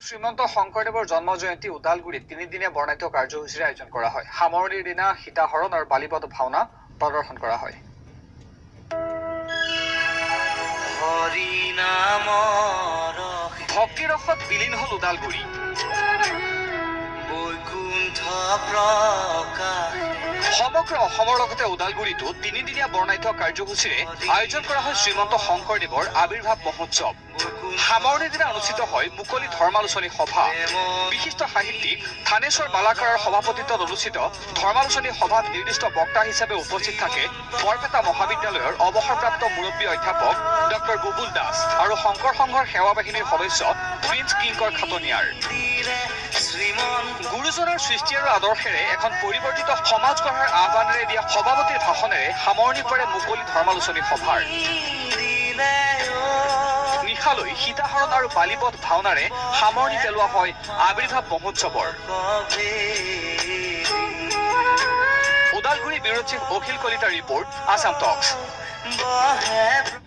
শ্ৰীমন্ত শংকৰদেৱৰ জন্ম জয়ন্তী ওদালগুৰিত তিনিদিনীয়া বৰ্ণাঢ্য কাৰ্যসূচীৰ আয়োজন কৰা হয়। সামৰণিৰ দিনা সীতাহৰণ আৰু বালিপদ ভাওনা প্ৰদৰ্শন কৰা হয়। ভক্তিৰসত বিলীন হল ওদালগুৰি। সমগ্ৰ অসমৰ লগতে ওদালগুৰিতো তিনিদিনীয়া বৰ্ণাঢ্য কাৰ্যসূচীৰে আয়োজন কৰা হয় শ্ৰীমন্ত শংকৰদেৱৰ আৱিৰ্ভাৱ মহোৎসৱ। সামৰণিৰ দিনা অনুষ্ঠিত হয় মুকলি ধৰ্মালোচনী সভা। বিশিষ্ট সাহিত্যিক থানেশ্বৰ বালাকাৰৰ সভাপতিত্বত অনুষ্ঠিত ধৰ্মালোচনী সভাত নিৰ্দিষ্ট বক্তা হিচাপে উপস্থিত থাকে বৰপেটা মহাবিদ্যালয়ৰ অৱসৰপ্ৰাপ্ত মুৰব্বী অধ্যাপক ডক্টৰ বুবুল দাস আৰু শংকৰ সংঘৰ সেৱা বাহিনীৰ সদস্য প্ৰিন্স কিংকৰ খাটনিয়াৰ। গুৰুজনাৰ সৃষ্টি আৰু আদৰ্শেৰে এখন পৰিৱৰ্তিত সমাজ গঢ়াৰ আহ্বানেৰে দিয়া সভাপতিৰ ভাষণেৰে সামৰণি পৰে মুকলি ধৰ্মালোচনী সভাৰ। নিশালৈ সীতাহৰণ আৰু বালিপদ ভাওনাৰে সামৰণি পেলোৱা হয় আৱিৰ্ভাৱ মহোৎসৱৰ। ওদালগুৰি ব্যুৰ চিফ অখিল কলিতাৰ ৰিপৰ্ট, আছাম টক্স।